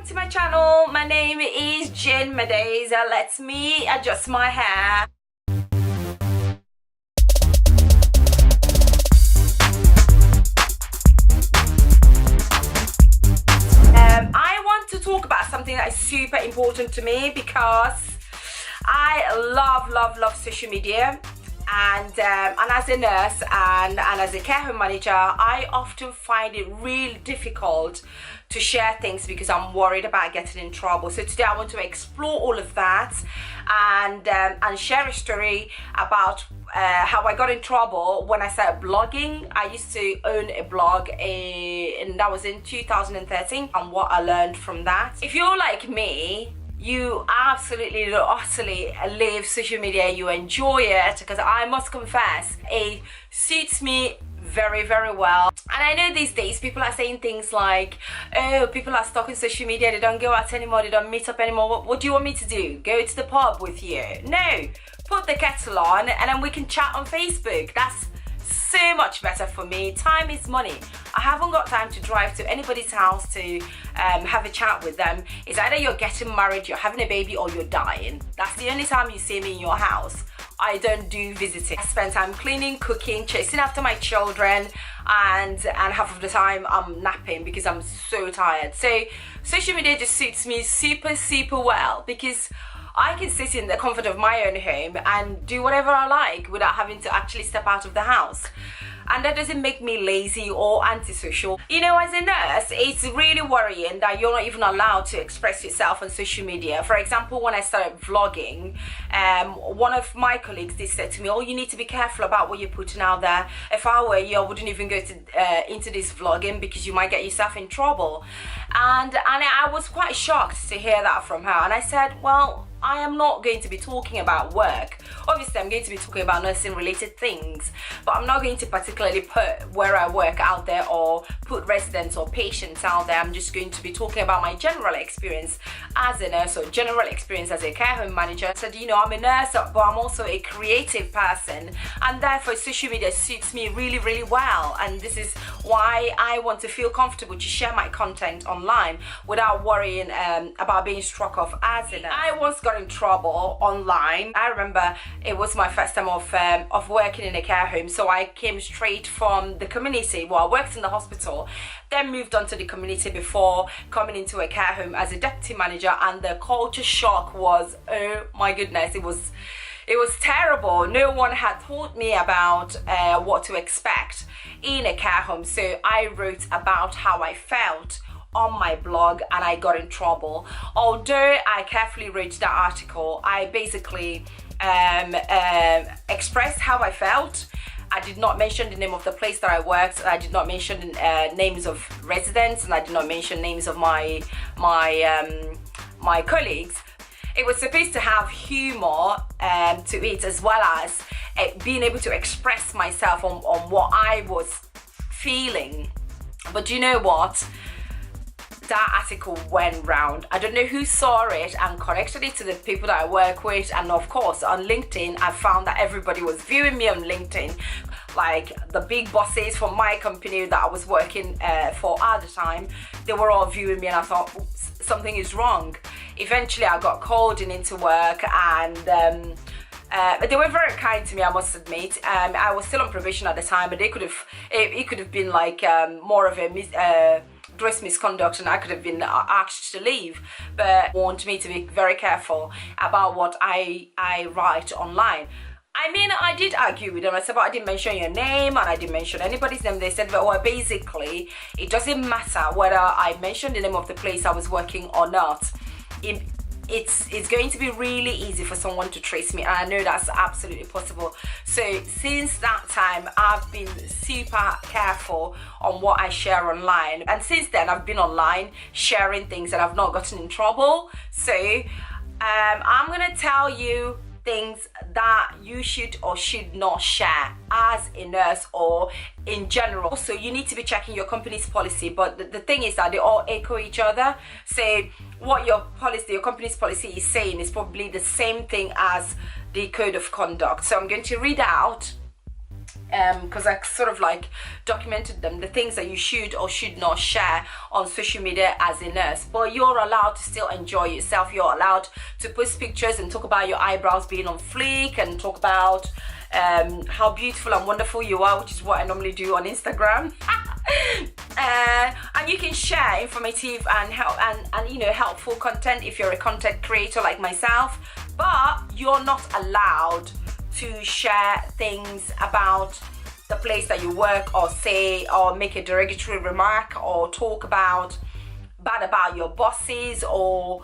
to my channel. My name is Jane Medeza. Let me adjust my hair. I want to talk about something that is super important to me because I love social media. And as a nurse and as a care home manager, I often find it really difficult to share things because I'm worried about getting in trouble. So today I want to explore all of that and share a story about how I got in trouble when I started blogging. I used to own a blog and that was in 2013, and what I learned from that. If you're like me, you absolutely utterly love social media, you enjoy it, because I must confess it suits me very well. And I know these days people are saying things like, oh, people are stuck on social media, they don't go out anymore, they don't meet up anymore. What do you want me to do? Go to the pub with you? No, put the kettle on and then we can chat on Facebook. That's so much better for me. Time is money. I haven't got time to drive to anybody's house to have a chat with them. It's either you're getting married, you're having a baby, or you're dying. That's the only time you see me in your house. I don't do visiting. I spend time cleaning, cooking, chasing after my children, and half of the time I'm napping because I'm so tired. So social media just suits me super well because I can sit in the comfort of my own home and do whatever I like without having to actually step out of the house. And that doesn't make me lazy or antisocial. You know, as a nurse, it's really worrying that you're not even allowed to express yourself on social media. For example, when I started vlogging, one of my colleagues did say to me, oh, you need to be careful about what you're putting out there. If I were you, I wouldn't even go into this vlogging because you might get yourself in trouble. And I was quite shocked to hear that from her. And I said, well, I am not going to be talking about work. Obviously, I'm going to be talking about nursing related things, but I'm not going to particularly put where I work out there or put residents or patients out there. I'm just going to be talking about my general experience as a nurse or general experience as a care home manager. So, you know, I'm a nurse, but I'm also a creative person, and therefore social media suits me really well. And this is why I want to feel comfortable to share my content online without worrying about being struck off as a nurse. I once got in trouble online. I remember it was my first time of working in a care home, so I came straight from the community. Well, I worked in the hospital, then moved on to the community before coming into a care home as a deputy manager, and the culture shock was, oh my goodness, it was terrible. No one had taught me about what to expect in a care home, so I wrote about how I felt on my blog and I got in trouble. Although I carefully wrote that article, I basically expressed how I felt. I did not mention the name of the place that I worked. I did not mention names of residents, and I did not mention names of my colleagues. It was supposed to have humor to it, as well as being able to express myself on what I was feeling. But you know what? That article went round. I don't know who saw it and connected it to the people that I work with, and of course on LinkedIn I found that everybody was viewing me on LinkedIn, like the big bosses from my company that I was working for at the time. They were all viewing me, and I thought, oops, something is wrong. Eventually I got called into work, and they were very kind to me, I must admit. I was still on probation at the time, but it could have been like more of a gross misconduct, and I could have been asked to leave, but warned me to be very careful about what I write online. I mean, I did argue with them. I said, but I didn't mention your name and I didn't mention anybody's name. They said, well, basically, it doesn't matter whether I mentioned the name of the place I was working or not. It's going to be really easy for someone to trace me, and I know that's absolutely possible. So since that time, I've been super careful on what I share online, and since then I've been online sharing things and I've not gotten in trouble. So I'm gonna tell you things that you should or should not share as a nurse or in general. Also, you need to be checking your company's policy, but the thing is that they all echo each other. So what your company's policy is saying is probably the same thing as the code of conduct. So I'm going to read out because I sort of like documented them, the things that you should or should not share on social media as a nurse. But you're allowed to still enjoy yourself. You're allowed to post pictures and talk about your eyebrows being on fleek, and talk about how beautiful and wonderful you are, which is what I normally do on Instagram. And you can share informative and helpful content if you're a content creator like myself, but you're not allowed to share things about the place that you work, or say or make a derogatory remark, or talk about bad about your bosses, or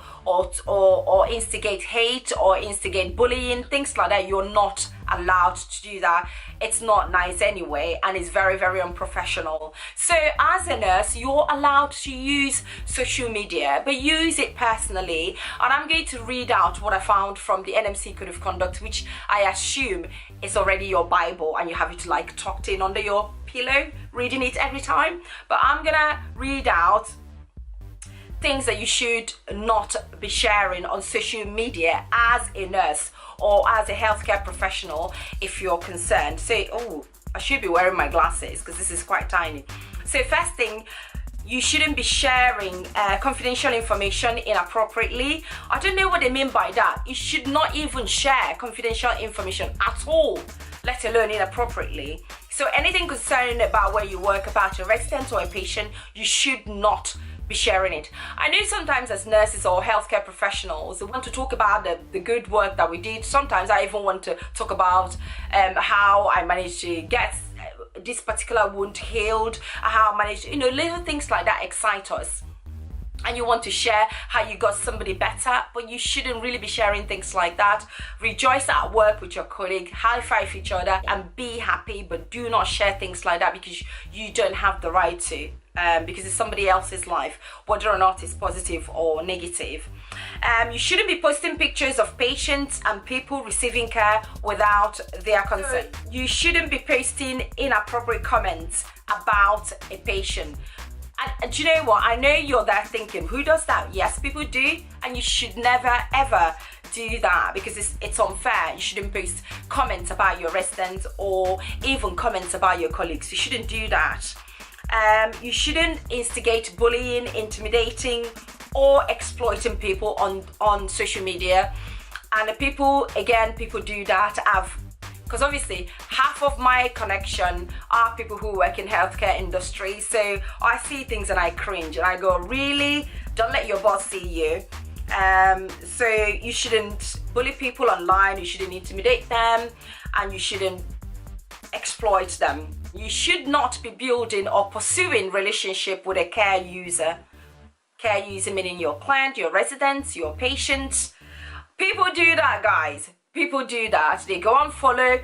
instigate hate or instigate bullying, things like that. You're not allowed to do that. It's not nice anyway, and it's very, very unprofessional. So as a nurse, you're allowed to use social media, but use it personally. And I'm going to read out what I found from the NMC Code of Conduct, which I assume is already your Bible, and you have it like tucked in under your pillow, reading it every time. But I'm gonna read out things that you should not be sharing on social media as a nurse or as a healthcare professional, if you're concerned. So, oh, I should be wearing my glasses because this is quite tiny. So first thing, you shouldn't be sharing confidential information inappropriately. I don't know what they mean by that. You should not even share confidential information at all, let alone inappropriately. So anything concerning about where you work, about a resident or a patient, you should not be sharing it. I know sometimes as nurses or healthcare professionals, we want to talk about the good work that we did. Sometimes I even want to talk about how I managed to get this particular wound healed, how I managed, little things like that excite us. And you want to share how you got somebody better, but you shouldn't really be sharing things like that. Rejoice at work with your colleague, high five each other, and be happy, but do not share things like that because you don't have the right to. Because it's somebody else's life, whether or not it's positive or negative. You shouldn't be posting pictures of patients and people receiving care without their consent. You shouldn't be posting inappropriate comments about a patient. And do you know what? I know you're there thinking, who does that? Yes, people do, and you should never ever do that because it's unfair. You shouldn't post comments about your residents or even comments about your colleagues. You shouldn't do that. You shouldn't instigate bullying, intimidating, or exploiting people on social media. And people do that. Because obviously half of my connection are people who work in healthcare industry. So I see things and I cringe and I go, really? Don't let your boss see you. So you shouldn't bully people online, you shouldn't intimidate them, and you shouldn't exploit them. You should not be building or pursuing relationship with a care user. Care user meaning your client, your residents, your patients. People do that, guys. People do that. They go and follow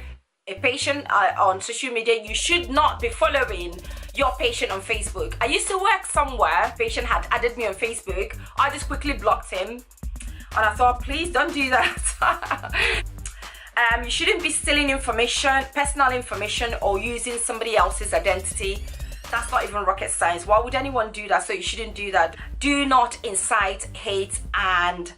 a patient on social media. You should not be following your patient on Facebook. I used to work somewhere. Patient had added me on Facebook. I just quickly blocked him. And I thought, please don't do that. You shouldn't be stealing information, personal information, or using somebody else's identity. That's not even rocket science. Why would anyone do that? So you shouldn't do that. Do not incite hate and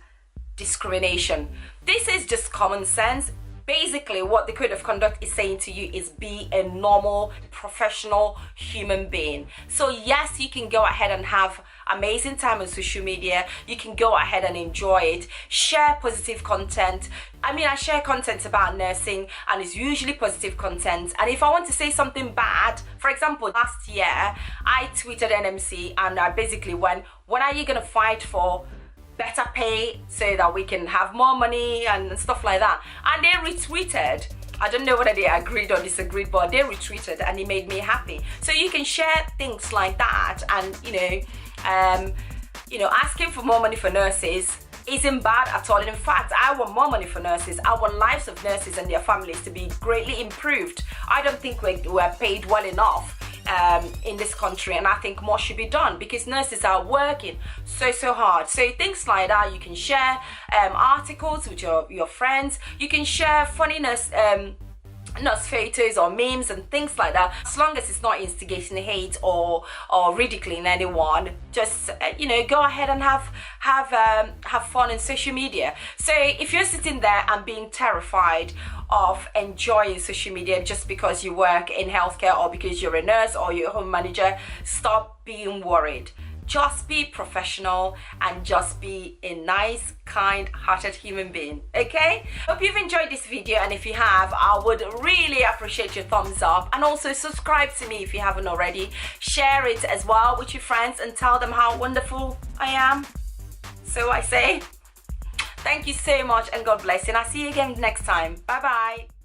discrimination. This is just common sense. Basically, what the Code of Conduct is saying to you is be a normal, professional human being. So yes, you can go ahead and have amazing time on social media. You can go ahead and enjoy it. Share positive content. I mean, I share content about nursing and it's usually positive content. And if I want to say something bad, for example, last year, I tweeted NMC and I basically went, when are you going to fight for better pay so that we can have more money and stuff like that? And they retweeted. I don't know whether they agreed or disagreed, but they retweeted and it made me happy. So you can share things like that, and asking for more money for nurses isn't bad at all. In fact, I want more money for nurses. I want lives of nurses and their families to be greatly improved. I don't think we're paid well enough in this country, and I think more should be done because nurses are working so hard. So things like that, you can share articles with your friends. You can share funny nurse photos or memes and things like that, as long as it's not instigating hate or ridiculing anyone. Just go ahead and have have fun on social media. So if you're sitting there and being terrified of enjoying social media just because you work in healthcare or because you're a nurse or you're a home manager, stop being worried. Just be professional and just be a nice, kind-hearted human being, okay? Hope you've enjoyed this video, and if you have, I would really appreciate your thumbs up, and also subscribe to me if you haven't already. Share it as well with your friends and tell them how wonderful I am. So I say, thank you so much and God bless you, and I'll see you again next time. Bye-bye.